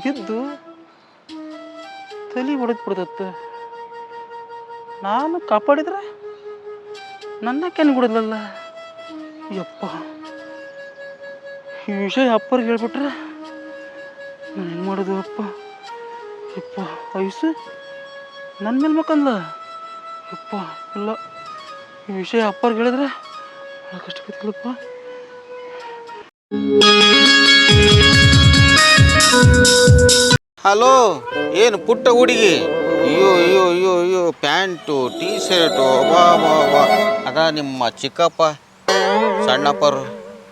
ಬಿದ್ದು ತಲೆ ಹೊಡೆದು ಬಿಡ್ತತ್ತ. ನಾನು ಕಾಪಾಡಿದ್ರೆ ನನ್ನ ಕೆನ್ ಬಿಡೋದಲ್ಲ. ಯಪ್ಪ, ಈ ವಿಷಯ ಅಪ್ಪರಿಗೆ ಹೇಳ್ಬಿಟ್ರೆ ನಾನು ಹೆಂಗೆ ಮಾಡೋದು ಅಪ್ಪ? ಯಪ್ಪ, ವಯಸ್ಸು ನನ್ನ ಮೇಲೆ ಮಕ್ಕಂದ. ಯಪ್ಪ ಇಲ್ಲ, ಈ ವಿಷಯ ಅಪ್ಪರಿಗೆ ಹೇಳಿದ್ರೆ ಭಾಳ ಕಷ್ಟ ಬಿತ್ತಿಲ್ಲಪ್ಪ. ಹಲೋ, ಏನು ಪುಟ್ಟ ಹುಡುಗಿ? ಅಯ್ಯೋ ಅಯ್ಯೋ ಅಯ್ಯೋ ಅಯ್ಯೋ, ಪ್ಯಾಂಟು ಟೀ ಶರ್ಟು ಬಾ ಬಾ ಬಾ. ಅದ ನಿಮ್ಮ ಚಿಕ್ಕಪ್ಪ ಸಣ್ಣಪ್ಪರು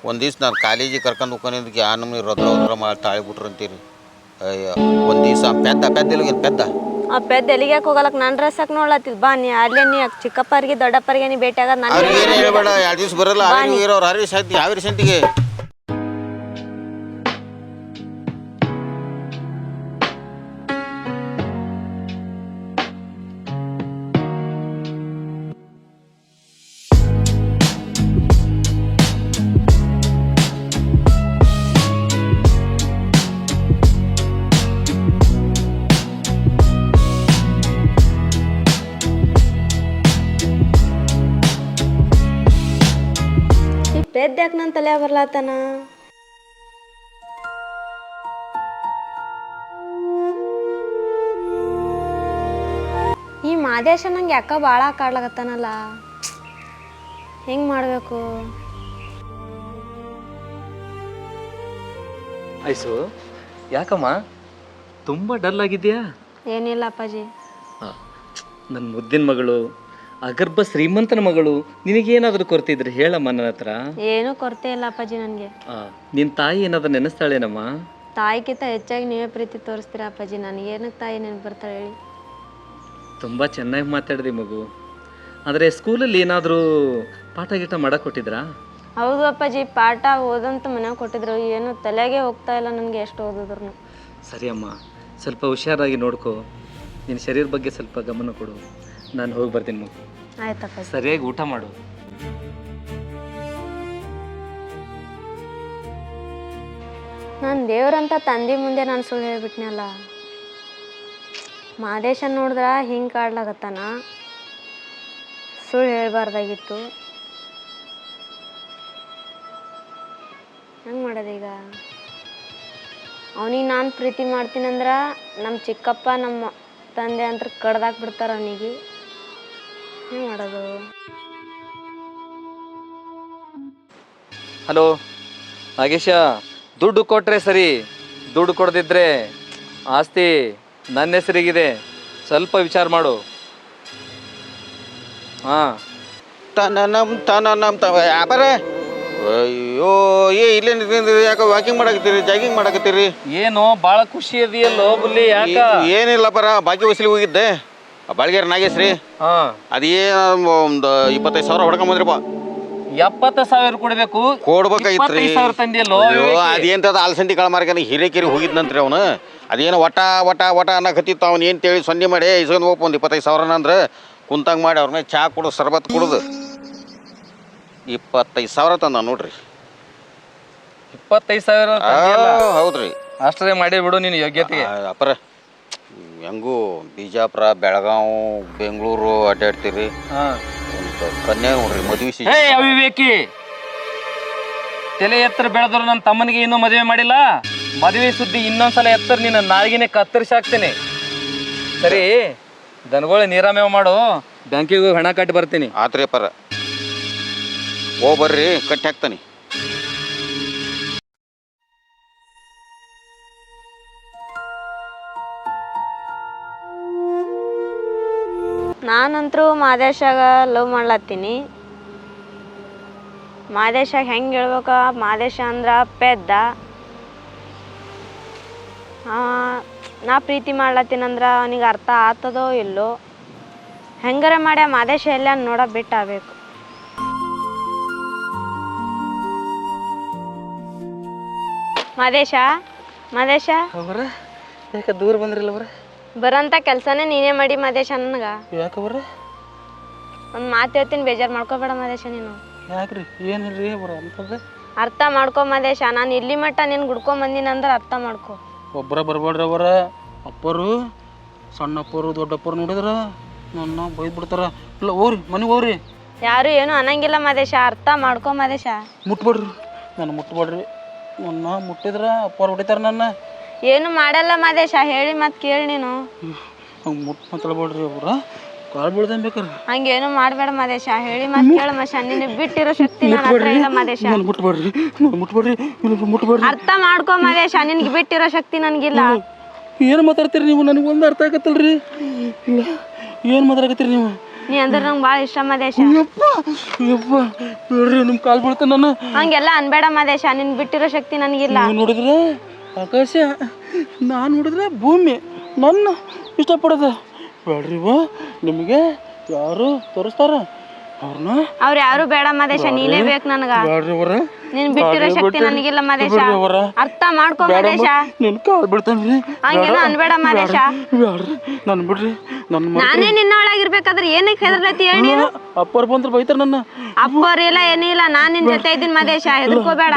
ಒಂದು ದಿವ್ಸ ನಾನು ಕಾಲೇಜಿಗೆ ಕರ್ಕೊಂಡು ಹೋಗೋದಕ್ಕೆ ಆ ನಮ್ಮನೆ ರೊದ್ರ ಮಾಡಿ ತಾಳಿಬಿಟ್ರು ಅಂತೀರಿ. ಅಯ್ಯೋ, ಒಂದು ದಿವ್ಸ ಪೆದ್ದ ಪೆದ್ದ ಆ ಪೆದ್ದ ಎಲ್ಲಿಗೆ ಹೋಗಲಕ್ ನಾನು ಡ್ರೆಸ್ ಹಾಕಿ ನೋಡ್ಲತ್ತಿದ್ ಬಾ. ನೀ ಅಲ್ಲೇ ನೀ ಚಿಕ್ಕಪ್ಪರಿಗೆ ದೊಡ್ಡಪ್ಪರಿಗೆ ನೀ ಭೇಟಿ ಆಗೋದು ನಾನು ಏನು ಹೇಳ್ಬೇಡ. 2 ದಿವ್ಸ ಬರಲ್ಲ, ಇರೋರು ಹರಿ ಸಂತಿ ಯಾವ್ರಿ ಸಂತಿಗೆ. ಪೆದ್ದ ಯಾಕೆ ನನ್ನ ತಲೆ ಬರ್ಲಾತನ? ಈ ಮಾದೇಶ ನಂಗೆ ಯಾಕ ಭಾಳ ಕಾಡ್ಲಾಗತ್ತಾನಲ್ಲ, ಹೆಂಗೆ ಮಾಡಬೇಕು? ಐಸು, ಯಾಕಮ್ಮ ತುಂಬ ಡಲ್ ಆಗಿದೆಯಾ? ಏನಿಲ್ಲ ಅಪ್ಪಾಜಿ. ನನ್ನ ಮುದ್ದಿನ ಮಗಳು, ಅಗರ್ಭ ಶ್ರೀಮಂತನ ಮಗಳು, ನಿನಗೇನಾದರೂ ಕೊರತಿದ್ರೆ ಹೇಳಮ್ಮ ನನ್ನ ಹತ್ರ. ಏನೂ ಕೊರತೆ ಇಲ್ಲ ಅಪ್ಪಾಜಿ ನನಗೆ. ನಿನ್ನ ತಾಯಿ ಏನಾದರೂ ನೆನೆಸ್ತಾಳೇನಮ್ಮ? ತಾಯಿಗಿಂತ ಹೆಚ್ಚಾಗಿ ನೀವೇ ಪ್ರೀತಿ ತೋರಿಸ್ತೀರಾ ಅಪ್ಪಾಜಿ. ನನಗೇನಕ್ಕೆ ತಾಯಿ ನೆನಪು ಬರ್ತಾಳೆ ಹೇಳಿ? ತುಂಬ ಚೆನ್ನಾಗಿ ಮಾತಾಡಿದೆ ಮಗು. ಆದರೆ ಸ್ಕೂಲಲ್ಲಿ ಏನಾದರೂ ಪಾಠ ಗೀಟ ಮಾಡಕ್ಕೆ ಕೊಟ್ಟಿದ್ರಾ? ಹೌದು ಅಪ್ಪಾಜಿ, ಪಾಠ ಓದಂತ ಮನೆಯಾಗ ಕೊಟ್ಟಿದ್ರು. ಏನು ತಲೆಗೆ ಹೋಗ್ತಾ ಇಲ್ಲ ನನಗೆ ಎಷ್ಟು ಓದಿದ್ರು. ಸರಿ ಅಮ್ಮ, ಸ್ವಲ್ಪ ಹುಷಾರಾಗಿ ನೋಡ್ಕೊ. ನಿನ್ನ ಶರೀರ ಬಗ್ಗೆ ಸ್ವಲ್ಪ ಗಮನ ಕೊಡು. ನಾನು ಹೋಗಿ ಬರ್ತೀನಿ ಮಗು. ಆಯ್ತಪ್ಪ. ಸರಿಯಾಗಿ ಊಟ ಮಾಡು. ನಾನು ದೇವ್ರಂತ ತಂದೆ ಮುಂದೆ ನಾನು ಸುಳ್ಳು ಹೇಳ್ಬಿಟ್ನಲ್ಲ. ಮಾದೇಶ ನೋಡಿದ್ರ ಹಿಂಗೆ ಕಾಡ್ಲಾಗತ್ತಾನ. ಸುಳ್ಳು ಹೇಳ್ಬಾರ್ದಾಗಿತ್ತು. ಹೆಂಗೆ ಮಾಡೋದೀಗ? ಅವನಿಗೆ ನಾನು ಪ್ರೀತಿ ಮಾಡ್ತೀನಂದ್ರ ನಮ್ಮ ಚಿಕ್ಕಪ್ಪ ನಮ್ಮ ತಂದೆ ಅಂತ ಕಡ್ದಾಕ್ಬಿಡ್ತಾರ ಅವನಿಗೆ. ಹೆಂಗೆ ಮಾಡೋದು? ಹಲೋ ನಾಗೇಶ, ದುಡ್ಡು ಕೊಟ್ಟರೆ ಸರಿ, ದುಡ್ಡು ಕೊಡದಿದ್ರೆ ಆಸ್ತಿ ನನ್ನ ಹೆಸರಿಗಿದೆ. ಸ್ವಲ್ಪ ವಿಚಾರ ಮಾಡು. ಹಾಂ, ವ್ಯಾಪಾರ. ಅಯ್ಯೋ, ಇಲ್ಲೇ ಯಾಕೆ ವಾಕಿಂಗ್ ಮಾಡಕತ್ತೀರಿ, ಜಾಗಿಂಗ್ ಮಾಡಕತ್ತೀರಿ? ಏನು ಭಾಳ ಖುಷಿ ಇದೆಯಲ್ಲೋ ಬುಲ್ಲಿ? ಯಾಕ? ಏನಿಲ್ಲ ಪರ, ಬಾಕಿ ವಸೂಲಿ ಹೋಗಿದ್ದೆ ಬಾಳ್ಗೇರಿ ನಾಗೇಶ್ರೀ. ಹಾಂ, ಅದೇನು ಒಂದು 25,000 ಹೊಡ್ಕೊಂಬಂದ್ರಿಪ್ಪ. 70,000 ಕೊಡ್ಬೇಕು. ಕೊಡ್ಬೇಕಾಗಿತ್ರಿ. 25,000 ತಂದಿಯಲ್ಲೋ. ಅದೇಂತದ ಅಲಸಂದಿ ಕಾಳ ಮಾರ್ಕ ಹಿರೇಕೆರಿ ಹೋಗಿದ್ನಂತ್ರಿ ಅವನು. ಅದೇನು ಒಟ ಒಟ ಒಟ ಅನ್ನಕತ್ತಿತ್ತು. ಅವ್ನು ಏನು ತಿಳಿ ಸೊನ್ನೆ ಮಾಡಿ ಇಸ್ಕೊಂಡು ಹೋಗ್ಪ ಒಂದು 25,000 ಅಂದ್ರೆ ಕುಂತಂಗೆ ಮಾಡಿ ಅವ್ರ ಮೇಲೆ ಚಾ ಕುಡು, ಸರ್ಬತ್ ಕುಡುದು 25,000 ತಂದ ನೋಡ್ರಿ. 25,000? ಹೌದ್ರಿ. ಅಷ್ಟರೇ ಮಾಡಿ ಬಿಡು ನೀನು ಯೋಗ್ಯತೆಗೆ. ಅಪ್ಪರ ಹೆಂಗೂ ಬಿಜಾಪುರ, ಬೆಳಗಾವಿ, ಬೆಂಗಳೂರು ಅಡ್ಡಾಡ್ತೀರಿ. ಒಂದು ಕನ್ಯಾ ನೋಡ್ರಿ ಮದುವೆ. ಅವಿವೇಕಿ, ತಲೆ ಎತ್ತರ ಬೆಳೆದ್ರು ನನ್ನ ತಮ್ಮನಿಗೆ ಇನ್ನೂ ಮದುವೆ ಮಾಡಿಲ್ಲ. ಮದುವೆ ಸುದ್ದಿ ಇನ್ನೊಂದ್ಸಲ ಎತ್ತರ ನಿನ್ನ ನಾಳಿಗೆನೆ ಕತ್ತರಿಸಿ ಹಾಕ್ತೀನಿ. ಸರಿ, ದನಗಳು ನೀರಾಮೇವ ಮಾಡು, ಬ್ಯಾಂಕಿಗೆ ಹೋಗಿ ಹಣ ಕಟ್ಟಿ ಬರ್ತೀನಿ. ಆತ್ರಿ ಪರ, ಹೋಗಿ ಬರ್ರಿ, ಕಟ್ಟಿ ಹಾಕ್ತಾನೆ. ನಾನಂತರೂ ಮಾದೇಶಾಗ ಲವ್ ಮಾಡ್ಲತ್ತೀನಿ. ಮಾದೇಶಾಗ ಹೆಂಗೆ ಹೇಳ್ಬೇಕ? ಮಾದೇಶ ಅಂದ್ರ ಪೆದ್ದ. ನಾ ಪ್ರೀತಿ ಮಾಡ್ಲತ್ತೀನಂದ್ರ ಅವನಿಗೆ ಅರ್ಥ ಆಗ್ತದೋ ಇಲ್ಲೋ. ಹೆಂಗಾರ ಮಾಡಿ ಮಾದೇಶ ಎಲ್ಲ ನೋಡ ಬಿಟ್ಟಾಗಬೇಕು. ಮಾದೇಶ, ಮಾದೇಶ, ಯಾಕೆ ದೂರ ಬಂದ್ರಿಲ್ಲ ಅವ್ರೆ? ಬರೋಂಥ ಕೆಲಸನೇ ನೀನೇ ಮಾಡಿ ಮಾದೇಶ. ನನಗೆ ಯಾಕೆ ಬರ್ರಿ? ಒಂದು ಮಾತು ಹೇಳ್ತೀನಿ, ಬೇಜಾರು ಮಾಡ್ಕೋಬೇಡ ಮಾದೇಶ. ನೀನು ಯಾಕ್ರಿ? ಏನು ಹೇಳ್ರಿ ಬರೋ ಅಂತದ್ದು? ಅರ್ಥ ಮಾಡ್ಕೊ ಮಾದೇಶ. ನಾನು ಇಲ್ಲಿ ಮಟ್ಟ ನೀನು ಗುಡ್ಕೊಂಬಂದಿನ ಅಂದ್ರೆ ಅರ್ಥ ಮಾಡ್ಕೊ. ಒಬ್ಬರ ಬರಬೇಡ್ರಿ ಅವರ ಅಪ್ಪರು ಸಣ್ಣಪ್ಪರು ದೊಡ್ಡಪ್ಪರು ನೋಡಿದ್ರ ನನ್ನ ಬೈದು ಬಿಡ್ತಾರ. ಇಲ್ಲ ಹೋಗ್ರಿ ಮನೆಗೆ ಹೋಗ್ರಿ. ಯಾರು ಏನು ಅನ್ನಂಗಿಲ್ಲ ಮಾದೇಶ, ಅರ್ಥ ಮಾಡ್ಕೊ ಮಾದೇಶ. ಮುಟ್ಬೇಡ್ರಿ ನನ್ನ ಮುಟ್ಬೇಡ್ರಿ. ನನ್ನ ಮುಟ್ಟಿದ್ರ ಅಪ್ಪರು ಹೊಡಿತಾರ ನನ್ನ. ಏನು ಮಾಡಲ್ಲ ಮಾದೇಶ, ಹೇಳಿ ಮತ್ತೆ ಕೇಳಿ ನೀನು. ಹಂಗೆ ಮಾತಾಡ್ಬೇಡ್ರಿ ಅವ್ರ ಕಾಳು ಬೀಳ್ದಂಗೆ ಬೇಕಾರೆ. ಹಂಗೇನು ಮಾಡಬೇಡ ಮಾದೇಶ, ಹೇಳಿ ಮತ್ತೆ ಕೇಳ ಮಶ. ನಿನ್ನ ಬಿಟ್ಟಿರೋ ಶಕ್ತಿ ನನ್ನ ಹತ್ರ ಇಲ್ಲ ಮಾದೇಶ. ಮುಟ್ಬೇಡ್ರಿ ಮುಟ್ಬೇಡ್ರಿ ಮುಟ್ಬೇಡ್ರಿ. ಅರ್ಥ ಮಾಡ್ಕೊ ಮಾದೇಶ, ನಿನ್ಗೆ ಬಿಟ್ಟಿರೋ ಶಕ್ತಿ ನನಗಿಲ್ಲ. ಏನು ಮಾತಾಡ್ತೀರಿ ನೀವು? ನನಗೆ ಒಂದು ಅರ್ಥ ಆಗತ್ತಲ್ರಿ. ಇಲ್ಲ ಏನು ಮಾತಾಡಕತ್ತೀರಿ ನೀವು? ನೀ ಅಂದ್ರೆ ನಂಗೆ ಭಾಳ ಇಷ್ಟ ಮಾದೇಶ. ಯಪ್ಪ ಯಪ್ಪ ಬೇಡ್ರಿ ನಿಮ್ಮ ಕಾಲು ಬೀಳ್ತೇನೆ ನಾನು. ಹಂಗೆಲ್ಲ ಅನ್ಬೇಡ ಮಾದೇಶ, ನಿನ್ ಬಿಟ್ಟಿರೋ ಶಕ್ತಿ ನನಗಿಲ್ಲ. ನೀವು ನೋಡಿದ್ರೆ ಆಕಾಶ, ನಾನು ನೋಡಿದ್ರೆ ಭೂಮಿ ನನ್ನ ಇಷ್ಟಪಡೋದು. ಬೇಡ್ರಿ ನಿಮಗೆ ಯಾರು ತೋರಿಸ್ತಾರ ಅವ್ರನ್ನ? ಅವ್ರು ಯಾರು ಬೇಡ ಮಾದೇಶ, ನೀನೇ ಬೇಕು ನನಗ. ಬೇಡ್ರಿ ಅವರ ನಿನ್ ಬಿಟ್ಟಿರೋ ಶಕ್ತಿ ನನಗಿಲ್ಲ ಮಾದೇಶ, ಅರ್ಥ ಮಾಡ್ಕೊ ಮಾದೇಶ. ನಿನ್ ಕಾಲು ಬಿಡ್ತೇನ್ರಿ. ಹಂಗೇನು ಅನ್ಬೇಡ ಮಾದೇಶ. ಬೇಡ್ರಿ ನನ್ ಬಿಡ್ರಿ. ನಾನೇ ನಿನ್ನ ಒಳಗಿರ್ಬೇಕಾದ್ರೆ ಏನಕ್ಕೆ ಹೆದರ್ಲತ್ತಿ ಹೇಳಿ ನೀನು? ಅಪ್ಪರ್ ಬಂದ್ರೆ ಬೈತಾರ ನನ್ನ. ಅಪ್ಪರಿಲ್ಲ ಏನಿಲ್ಲ, ನಾನ್ ನಿನ್ ಜೊತೆ ಇದ್ದೀನಿ ಮಾದೇಶ, ಹೆದರ್ಕೋಬೇಡ.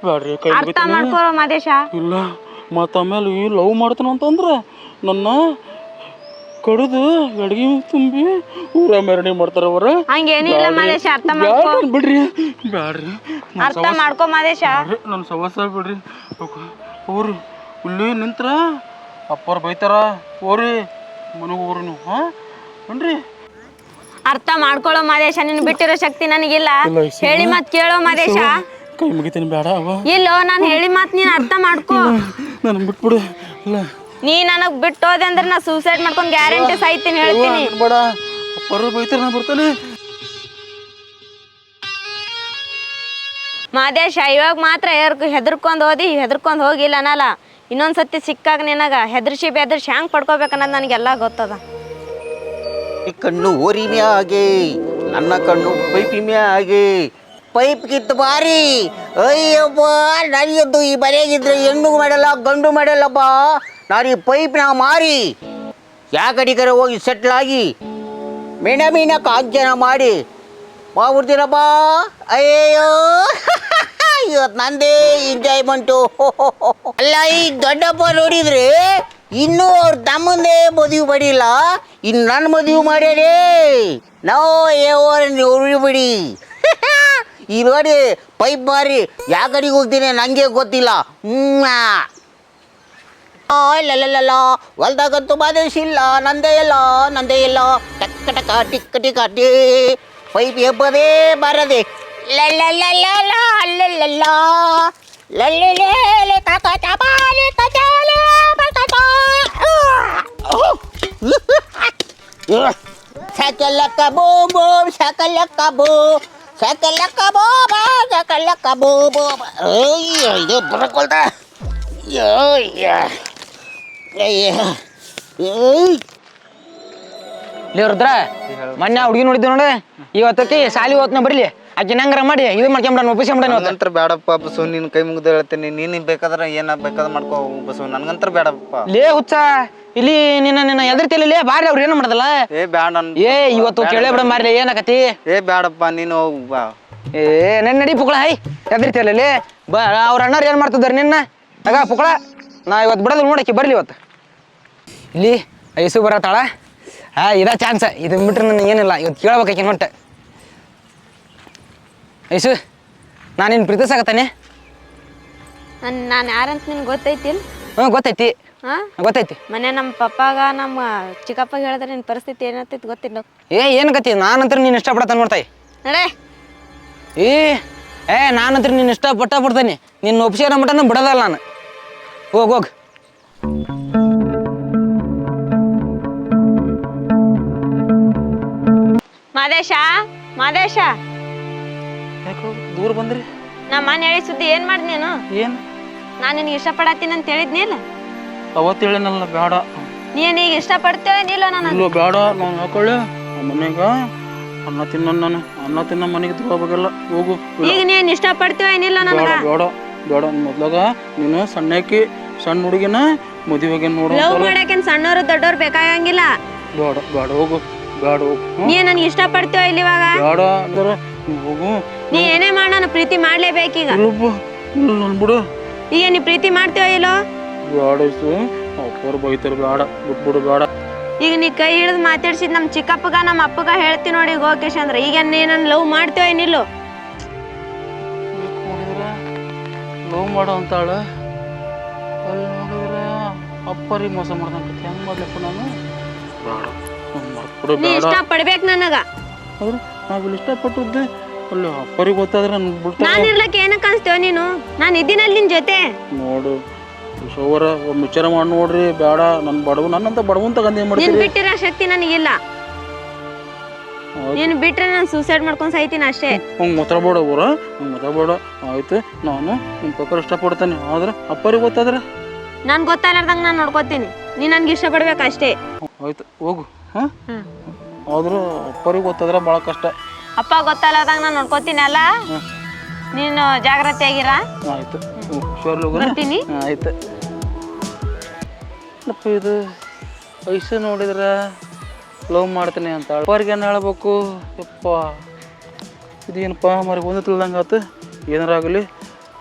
ಬೇಡ್ರಿ ಕೈ ಅರ್ಥ ಮಾಡ್ಕೋ ಮಾದೇಶ. ಇಲ್ಲ ಮತ್ತ ಆಮೇಲೆ ಈ ಲವ್ ಮಾಡ್ತಾನ ಅಂತಂದ್ರ ನನ್ನ ಕಡಿದು ಅಡ್ಗಿ ತುಂಬಿ ಊರ ಮೆರವಣಿಗೆ ಮಾಡ್ತಾರ ಅವರ. ಹಂಗೇನಿಲ್ಲ ಮಾದೇಶ, ಅರ್ಥ ಮಾಡ್ಕೋ. ಬಿಡ್ರಿ ಬ್ಯಾಡ್ರಿ ಅರ್ಥ ಮಾಡ್ಕೋ ಮಾದೇಶ. ನನ್ನ ಸವಾಸ ಬಿಡ್ರಿ. ಹೋರಿ ಇಲ್ಲಿ ನಿಂತ್ರ ಅಪ್ಪರ್ ಬೈತಾರ. ಹೋರಿ ಮನೆಗೆ ಹೋಗ್ರಿ ನೀವು. ಏನ್ರಿ ಅರ್ಥ ಮಾಡ್ಕೊಳ್ಳೋ ಮಾದೇಶ, ನಿನ್ ಬಿಟ್ಟಿರೋ ಶಕ್ತಿ ನನಗಿಲ್ಲ. ಹೇಳಿ ಮತ್ ಕೇಳೋ ಮಾದೇಶ. ಕೈ ಮುಗಿತೀನಿ ಬೇಡ ಅವ. ಇಲ್ಲೋ ನಾನು ಹೇಳಿ ಮತ್ ನೀನ್ ಅರ್ಥ ಮಾಡ್ಕೋ. ನಾನು ಬಿಟ್ಬಿಡು. ಇಲ್ಲ ನೀ ನನಗ್ ಬಿಟ್ಟು ಹೋದೆ ಅಂದ್ರೆ ನಾ ಸೂಸೈಡ್ ಮಾಡ್ಕೊಂಡ್ ಗ್ಯಾರಂಟಿ ಸಾಯ್ತೀನಿ ಹೇಳ್ತೀನಿ. ಬೇಡ ಅಪ್ಪರು ಬೈತಾರ, ನಾ ಬರ್ತಾನೆ. ಮಾದೇಶ ಇವಾಗ ಮಾತ್ರ ಹೆದರ್ಕೊಂಡ್ ಹೋಗಿಲ್ಲ ಅನ್ನಲ್ಲ. ಇನ್ನೊಂದ್ಸತಿ ಸಿಕ್ಕಾಗ ನಿನಗ ಹೆದರ್ಸಿ ಹ್ಯಾಂಗ್ ಪಡ್ಕೋಬೇಕನ್ನೋದು ನನಗೆಲ್ಲ ಗೊತ್ತದ. ಈ ಕಣ್ಣು ಓರಿ ಮ್ಯಾಗೆ, ನನ್ನ ಕಣ್ಣು ಪೈಪಿ ಮ್ಯಾಗೆ. ಪೈಪ್ ಕಿತ್ತು ಬಾರಿ ಅಯ್ಯಬ್ಬ ನನಗೆದ್ದು ಈ ಮನೆಯಾಗಿದ್ರೆ ಹೆಣ್ಣು ಮಾಡಲ್ಲ ಗಂಡು ಮಾಡಲ್ಲಪ್ಪ. ನಾನು ಈ ಪೈಪ್ನ ಮಾರಿ ಯಾಕಡಿಕರೆ ಹೋಗಿ ಸೆಟ್ಲ್ ಆಗಿ ಮೀನ ಕಾಂಚನ ಮಾಡಿ ಮಾಡ್ಬಿಡ್ತೀನಪ್ಪ. ಅಯ್ಯೋ ಇವತ್ತು ನಂದೇ ಎಂಜಾಯ್ಮೆಂಟು. ಅಲ್ಲ ಈ ದೊಡ್ಡಪ್ಪ ನೋಡಿದ್ರೆ ಇನ್ನೂ ಅವ್ರ ತಮ್ಮಂದೇ ಮದುವೆ ಮಾಡಿಲ್ಲ, ಇನ್ನು ನನ್ನ ಮದುವೆ ಮಾಡ್ಯಾರೇ. ನಾವು ಬಿಡಿ ಈ ನೋಡಿ ಪೈಪ್ ಮಾರಿ ಯಾವ ಕಡೆಗೆ ಹೋಗ್ತೀನಿ ನನಗೆ ಗೊತ್ತಿಲ್ಲ. ಲಲ್ಲ ಹೊಲ್ದಾಗಂತೂ ಮಾದೇಶ ಇಲ್ಲ, ನಂದೇ ಇಲ್ಲ ಟಕ್ಕ ಟಕ ಟಿಕ್ಕ ಟಿಕ್ಕ ಟೀ ಪೈಪ್ ಎಬ್ಬದೇ ಬರದೆ. ಸಕಲಕ್ಕ ಬೋಬೋ ಸಕಲಕ್ಕ ಬೋ ಸಕಲಕ್ಕ ಬೋಬ ಸಕಲಕ್ಕ ಬೋಬೋ. ಅಯ್ಯೋ ಇದು ಬರಕೊಳ್ತ. ರುದ್ರ ಮೊನ್ನೆ ಹುಡುಗಿ ನೋಡಿದ್ದೆ ನೋಡಿ, ಇವತ್ತಕ್ಕೆ ಸಾಲಿ ಹೋತ್ನ ಬರ್ಲಿ ಆಕೆ ನಂಗರ ಮಾಡಿ ಇದು ಮಾಡ್ಕೊಂಬಿಡ ಒಪ್ಪಿಸ್ಕೊಂಬಿಡ. ನಂತರ ಬೇಡಪ್ಪ ಬಸು, ನಿನ್ ಕೈ ಮುಗ್ದು ಹೇಳ್ತೀನಿ. ನೀನು ಬೇಕಾದ್ರೆ ಏನ ಬೇಕಾದ್ರೆ ಮಾಡ್ಕೋ ಬಸು, ನನ್ಗಂತರ ಬೇಡಪ್ಪ. ಲೇ ಹುಚ್ಚ, ಇಲ್ಲಿ ನಿನ್ನ ಎದುರ್ತಿಲ್ಲ ಲೇ ಬಾರಿ. ಅವ್ರು ಏನು ಮಾಡ್ದಲ್ಲ? ಬೇಡ ಇವತ್ತು ಕೇಳೇ ಬಿಡ ಮಾರ್ಲಿ, ಏನಾಕತಿ? ಬೇಡಪ್ಪ ನೀನು ಬಾ. ನನ್ನ ನಡಿ ಪುಕ್ಕಳ. ಹೈ ಎದುರ್ತಿಲ್ಲ ಲೇ ಬಾ. ಅವ್ರ ಅಣ್ಣಾರು ಏನು ಮಾಡ್ತಿದ್ದಾರೆ ನಿನ್ನ ಆಗ ಪುಕ್ಕಳ? ನಾ ಇವತ್ತು ಬಿಡೋದು ನೋಡಕ್ಕೆ ಬರ್ಲಿ ಇವತ್ತು. ಇಲ್ಲಿ ಐಸು ಬರತ್ತಾಳ. ಇದ ಚಾನ್ಸ್, ಇದು ಬಿಟ್ರೆ ನನಗೆ ಏನಿಲ್ಲ. ಇವತ್ತು ಕೇಳ್ಬೇಕಾಕೆ ಹೊಂಟೆ. ಐಸು ನಾನು ನಿನ್ನ ಪ್ರೀತಿಸಾಕತ್ತಾನೆ. ನಾನು ಯಾರಂತ ನಿನ್ಗೆ ಗೊತ್ತೈತಿಲ್ಲ? ಗೊತ್ತೈತಿ. ಗೊತ್ತೈತಿ. ಮನೆ ನಮ್ಮ ಪಪ್ಪಾಗ ನಮ್ಮ ಚಿಕ್ಕಪ್ಪ ಹೇಳಿದ್ರೆ ನಿನ್ನ ಪರಿಸ್ಥಿತಿ ಏನತ್ತೈತಿ ಗೊತ್ತಿಲ್ಲ. ಏನು ಗತಿ? ನಾನಂತರ ನೀನು ಇಷ್ಟಪಡತಾನೆ ನೋಡ್ತಾಯಿ ನಡೆ. ನಾನಂತರ ನೀನು ಇಷ್ಟಪಡ್ತಾನೆ. ನಿನ್ನ ಒಪ್ಸಿರೋ ಮಟನ ಬಿಡೋದಲ್ಲ ನಾನು. ಹೋಗ್ ಮಾದೇಶ ಯಾಕೋ ದೂರ ಬಂದ್ರಿ? ನಮ್ಮ ಮನೆ ಹೇಳಿ ಸುದ್ದಿ ಏನ್ ಮಾಡಿ ನೀನು? ಏನು ನಾನು ನಿನಗೆ ಇಷ್ಟಪಡತ್ತೀನಿ ಅಂತ ಹೇಳಿದ್ನಿಲ್ಲ ಅವತ್ತು ಹೇಳಿನಲ್ಲ ಬೇಡ. ನೀನು ಈಗ ಇಷ್ಟಪಡ್ತೇವೇನಿಲ್ಲ ನಾನು? ಇಲ್ಲ ಬೇಡ, ನಾನು ಹಾಕೊಳ್ಳೆ ಮನೆಗ ಅನ್ನ ತಿನ್ನ ಮನೆಗೆ ತಗೋಬೇಕಲ್ಲ. ಹೋಗು. ಈಗ ನೀನು ಇಷ್ಟಪಡ್ತೇವೇನಿಲ್ಲ ನನಗೆ? ಬೇಡ ಮೊದ್ಲಾಗ ನೀನು ಸಣ್ಣ ಹುಡುಗಿನ ಮದುವೆಗೆ ನೋಡು. ಲವ್ ಮಾಡಕ್ಕೇನು ಸಣ್ಣವರು ದೊಡ್ಡವ್ರು ಬೇಕಾಗಂಗಿಲ್ಲ. ಬೇಡ ಹೋಗು. ನೀ ನನಗೆ ಇಷ್ಟಪಡ್ತೇವ ಇಲ್ಲಿ ಇವಾಗ? ಬೇಡ ಅಂದ್ರೆ ಹೋಗು. ನೀ ಏನೇ ಮಾಡ ನಾನು ಪ್ರೀತಿ ಮಾಡ್ಲೇಬೇಕೀಗ. ನನ್ ಬಿಡು. ಈಗ ನೀ ಪ್ರೀತಿ ಮಾಡ್ತೇವ ಇಲ್ಲೋ? ಬೇಡ ಐಸು, ಅಪ್ಪರು ಬೈತಾರೆ, ಬೇಡ ಬಿಟ್ಬಿಡು, ಬೇಡ. ಈಗ ನೀ ಕೈ ಹಿಡಿದು ಮಾತಾಡ್ಸಿದ್ ನಮ್ಮ ಚಿಕ್ಕಪ್ಪಗ ನಮ್ಮ ಅಪ್ಪಗ ಹೇಳ್ತಿ ನೋಡಿ ಗೋಕೇಶ್ ಅಂದ್ರೆ ಈಗ ನೀ ನನ್ನ ಲವ್ ಮಾಡ್ತೇವ ಏನಿಲ್ಲೋ? ನೋಡಿದ್ರೆ ಲವ್ ಮಾಡೋ ಅಂತಾಳ, ಅಲ್ಲಿ ನೋಡಿದ್ರೆ ಅಪ್ಪರಿಗೆ ಮೋಸ ಮಾಡ್ದಂಗೆ ಹೆಂಗೆ ಮಾಡ್ಲಪ್ಪ ನಾನು? ಬೇಡ, ಮರ್ತ್ಬಿಡು, ನೀ ಬೇಡ. ಇಷ್ಟ ಪಡ್ಬೇಕು ನನಗ. ಆದ್ರೆ ನಾವಿಲ್ಲಿ ಇಷ್ಟಪಟ್ಟಿದ್ದೆ ಅಲ್ಲಿ ಅಪ್ಪರಿಗೆ ಗೊತ್ತಾದ್ರೆ ನನ್ ಬಿಡ್ತಾರೆ. ನಾನು ಇರ್ಲಕ್ಕೆ ಏನಕ್ಕೆ ಅನ್ಸ್ತೇವ ನೀನು? ನಾನು ಇದ್ದೀನಲ್ಲಿ ನಿನ್ ಜೊತೆ. ನೋಡು ಶೋವರ ಒಮ್ಮೆ ವಿಚಾರ ಮಾಡಿ ನೋಡ್ರಿ, ಬೇಡ. ನನ್ನ ಬಡವ ನನ್ನಂತ ಬಡವಂತ ಗಂಧ ಏನ್ ನೀನ್ ಮಾಡ್ತೀರಿ? ಬಿಟ್ಟಿರೋ ಶಕ್ತಿ ನನಗಿಲ್ಲ. ನೀನು ಬಿಟ್ರೆ ನಾನು ಸೂಸೈಡ್ ಮಾಡ್ಕೊಂಡು ಸಾಯ್ತೀನಿ ಅಷ್ಟೇ. ಹಂಗೆ ಮಾತಾಡ್ಬೇಡ ಊರ, ಹಂಗೆ ಮಾತಾಡ್ಬೇಡ. ಆಯ್ತು, ನಾನು ನಿಮ್ಮ ಪ್ರಕಾರ ಇಷ್ಟಪಡ್ತೇನೆ, ಆದ್ರೆ ಅಪ್ಪರಿಗೆ ಗೊತ್ತಾದ್ರೆ? ನಾನು ಗೊತ್ತಾಗ್ಲಾರ್ದಂಗೆ ನಾನು ನೋಡ್ಕೋತೀನಿ. ನೀ ನನ್ಗೆ ಇಷ್ಟಪಡ್ಬೇಕು ಅಷ್ಟೇ. ಆಯ್ತು ಹೋಗು. ಹಾಂ, ಆದ್ರೆ ಅಪ್ಪರಿಗೆ ಗೊತ್ತಾದ್ರೆ ಭಾಳ ಕಷ್ಟ. ಅಪ್ಪ ಗೊತ್ತಾಗ್ಲಾರ್ದಂಗೆ ನಾನು ನೋಡ್ಕೋತೀನಿ ಅಲ್ಲ. ನೀನು ಜಾಗ್ರತೆ ಆಗಿರ. ಆಯ್ತು, ಹುಷಾರ್ಲಿ ಹೋಗೋಣ. ಬರ್ತೀನಿ. ಆಯ್ತು. ಅಪ್ಪ ಇದು ವಯಸ್ಸು ನೋಡಿದ್ರೆ ಲವ್ ಮಾಡ್ತೀನಿ ಅಂತ ಅಪ್ಪರಿಗೆ ಏನು ಹೇಳ್ಬೇಕು? ಯಪ್ಪ ಇದೇನಪ್ಪ ಮರಿಗೆ ಒಂದು ತಿಳ್ದಂಗೆ ಆಯ್ತು. ಏನಾರಾಗಲಿ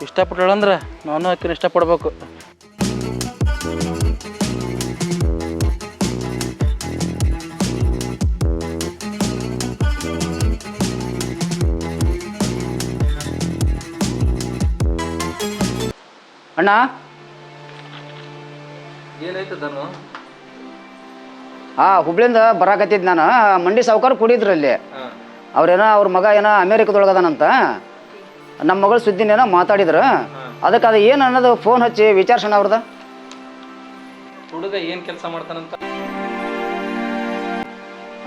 ಇಷ್ಟಪಟ್ಟಳಂದ್ರೆ ನಾನು ಆಕಿನ ಇಷ್ಟಪಡ್ಬೇಕು. ಅಣ್ಣ, ಏನಾಯ್ತು ಧನು? ಹುಬ್ಳಿಂದ ಬರಾಕತ್ತಿದ್ ನಾನು. ಮಂಡಿ ಸಾವುಕಾರ ಕುಡಿದ್ರಲ್ಲಿ. ಅವ್ರೇನೋ ಅವ್ರ ಮಗ ಏನೋ ಅಮೇರಿಕದೊಳಗದಾನಂತ, ನಮ್ಮ ಮಗಳ ಸುದ್ದಿನೇನೋ ಮಾತಾಡಿದ್ರು. ಅದಕ್ಕೆ ಅದು ಏನು ಅನ್ನೋದು ಫೋನ್ ಹಚ್ಚಿ ವಿಚಾರಿಸೋಣ ಅವ್ರದ. ಹುಡುಗ ಏನು ಕೆಲಸ ಮಾಡ್ತಾನಂತ?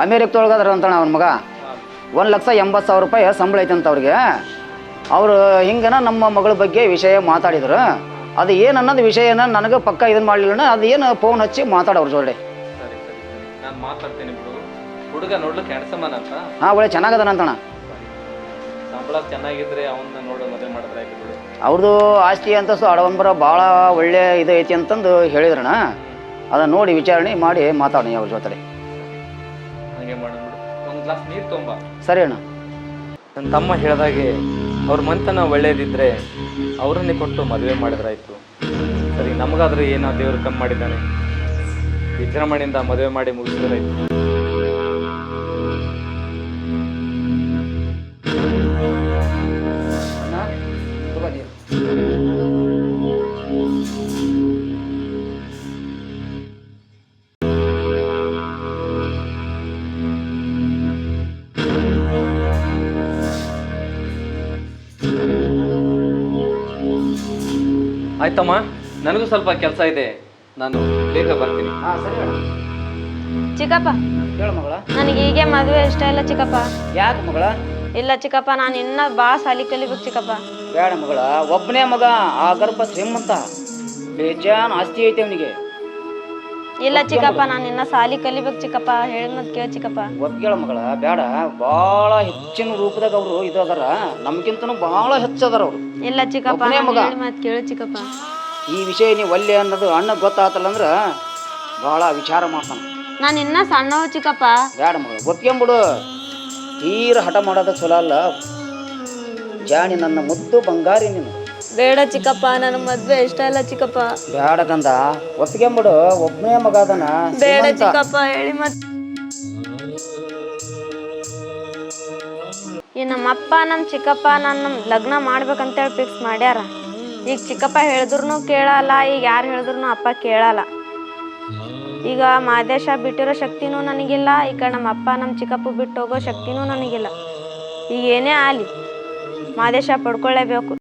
ಅಮೇರಿಕದೊಳಗದಾರ ಅಂತಣ್ಣ ಅವ್ನ ಮಗ. 1,80,000 ರೂಪಾಯಿ ಸಂಬಳ ಐತಂತ ಅವ್ರಿಗೆ. ಅವರು ಹಿಂಗನ ನಮ್ಮ ಮಗಳ ಬಗ್ಗೆ ವಿಷಯ ಮಾತಾಡಿದ್ರು. ಅದು ಏನು ಅನ್ನೋದು ವಿಷಯನ ನನಗೆ ಪಕ್ಕ ಇದನ್ನು ಮಾಡಲಿಲ್ಲ. ಅದು ಏನು ಫೋನ್ ಹಚ್ಚಿ ಮಾತಾಡೋರು ಜೋಡಿ. ಸರಿ ಸರಿ ಸರಿ, ನಾನು ಮಾತಾಡ್ತೀನಿ ಬಿಡು. ಹುಡುಗ ನೋಡ್ಲಿಕ್ಕೆ ಹ್ಯಾಂಡ್ಸಮನ್ ಅಂತ? ಹಾಂ, ಒಳ್ಳೆ ಚೆನ್ನಾಗದಾನಂತಣ್ಣ. ಸಂಬಳ ಚೆನ್ನಾಗಿದ್ರೆ ಅವನ್ನ ನೋಡೋ ಮದುವೆ ಮಾಡಿದ್ರೆ ಆಯ್ತು ಬಿಡು. ಅವ್ರದ್ದು ಆಸ್ತಿ ಅಂತಸ್ತು ಅಡವಂಬರ ಭಾಳ ಒಳ್ಳೆ ಇದು ಐತಿ ಅಂತಂದು ಹೇಳಿದ್ರಣ್ಣ. ಅದನ್ನು ನೋಡಿ ವಿಚಾರಣೆ ಮಾಡಿ ಮಾತಾಡೋಣ ಅವ್ರ ಜೊತೆ. ಹಾಗೆ ಮಾಡೋಣ ಬಿಡು. ಒಂದು ಗ್ಲಾಸ್ ನೀರು ತೊಂಬ. ಸರಿ ಅಣ್ಣ. ನನ್ನ ತಮ್ಮ ಹೇಳ್ದಾಗೆ ಅವ್ರ ಮನೆತನ ಒಳ್ಳೇದಿದ್ರೆ ಅವರನ್ನೇ ಕೊಟ್ಟು ಮದುವೆ ಮಾಡಿದ್ರಾಯ್ತು. ಸರಿ, ನಮಗಾದ್ರೂ ಏನೋ ದೇವ್ರು ಕಮ್ಮಿ ಮಾಡಿದ್ದಾನೆ, ವಿಜೃಂಭಣೆಯಿಂದ ಮದುವೆ ಮಾಡಿ ಮುಗಿಸಿದ್ರಾಯ್ತು. ಆಯ್ತಮ್ಮ, ನನಗೂ ಸ್ವಲ್ಪ ಕೆಲಸ ಇದೆ, ನಾನು ಬೇಗ ಬರ್ತೀನಿ. ಹಾಂ, ಸರಿ ಅಣ್ಣ. ಚಿಕ್ಕಪ್ಪ, ಹೇಳು ಮಗಳ. ನನಗೆ ಹೀಗೆ ಮದುವೆ ಇಷ್ಟ ಇಲ್ಲ ಚಿಕ್ಕಪ್ಪ. ಯಾಕೆ ಮಗಳ? ಇಲ್ಲ ಚಿಕ್ಕಪ್ಪ, ನಾನು ಇನ್ನೂ ಭಾಳ ಸಾಲಿ ಕಲಿಬೇಕು ಚಿಕ್ಕಪ್ಪ. ಬೇಡ ಮಗಳ, ಒಬ್ಬನೇ ಮಗ, ಆ ಗರ್ಭ ಶ್ರೀಮಂತ, ಬೇಜಾನ್ ಆಸ್ತಿ ಐತೆ ಅವನಿಗೆ. ಇಲ್ಲ ಚಿಕ್ಕಪ್ಪ, ನಾನು ಇನ್ನೂ ಸಾಲಿ ಕಲಿಬೇಕು ಚಿಕ್ಕಪ್ಪ. ಹೇಳಿದ ಮತ್ತೆ ಕೇಳ ಚಿಕ್ಕಪ್ಪ. ಒಪ್ಪಿಗೆಳ ಮಗಳ, ಬೇಡ. ಭಾಳ ಹೆಚ್ಚಿನ ರೂಪದಾಗ ಅವರು ಇದು ಅದಾರ, ನಮ್ಗಿಂತನೂ ಭಾಳ ಹೆಚ್ಚದಾರ ಅವರು. ಇಲ್ಲ ಚಿಕ್ಕಪ್ಪ, ಒಬ್ಬನೇ ಮಗ. ಹೇಳಿ ಮತ್ತೆ ಕೇಳು ಚಿಕ್ಕಪ್ಪ. ಈ ವಿಷಯ ನೀವು ಒಲ್ಲೆ ಅನ್ನೋದು ಅಣ್ಣ ಗೊತ್ತಾತಲ್ಲ ಅಂದ್ರೆ ಭಾಳ ವಿಚಾರ ಮಾಡ್ತಾನೆ. ನಾನು ಇನ್ನೂ ಸಣ್ಣವ ಚಿಕ್ಕಪ್ಪ. ಬೇಡ ಮಗಳು, ಒಪ್ಕೊಂಬಿಡು. ತೀರ ಹಠ ಮಾಡೋದು ಚಲೋ ಅಲ್ಲ. ಜಾಣಿ ನನ್ನ ಮುದ್ದು ಬಂಗಾರಿ ನೀನು. ಬೇಡ ಚಿಕ್ಕಪ್ಪ, ನನ್ನ ಮದ್ವೆ ಇಷ್ಟ ಇಲ್ಲ ಚಿಕ್ಕಪ್ಪ. ಬೇಡ ಕಂದ, ಒಪ್ಕೊಂಬಿಡು. ಒಬ್ಬನೇ ಮಗ ಅದನ. ಬೇಡ ಚಿಕ್ಕಪ್ಪ, ಹೇಳಿ ಮತ್ತೆ. ಈ ನಮ್ಮಪ್ಪ ನಮ್ಮ ಚಿಕ್ಕಪ್ಪ ನನ್ನ ಲಗ್ನ ಮಾಡ್ಬೇಕಂತೇಳಿ ಫಿಕ್ಸ್ ಮಾಡ್ಯಾರ. ಈಗ ಚಿಕ್ಕಪ್ಪ ಹೇಳಿದ್ರು ಕೇಳಲ್ಲ, ಈಗ ಯಾರು ಹೇಳಿದ್ರು ಅಪ್ಪ ಕೇಳಲ್ಲ. ಈಗ ಮಾದೇಶ ಬಿಟ್ಟಿರೋ ಶಕ್ತಿನೂ ನನಗಿಲ್ಲ, ಈ ಕಡೆ ನಮ್ಮ ಅಪ್ಪ ನಮ್ಮ ಚಿಕ್ಕಪ್ಪ ಬಿಟ್ಟು ಹೋಗೋ ಶಕ್ತಿನೂ ನನಗಿಲ್ಲ. ಈಗ ಏನೇ ಆಗಲಿ ಮಾದೇಶ ಪಡ್ಕೊಳ್ಳೇಬೇಕು.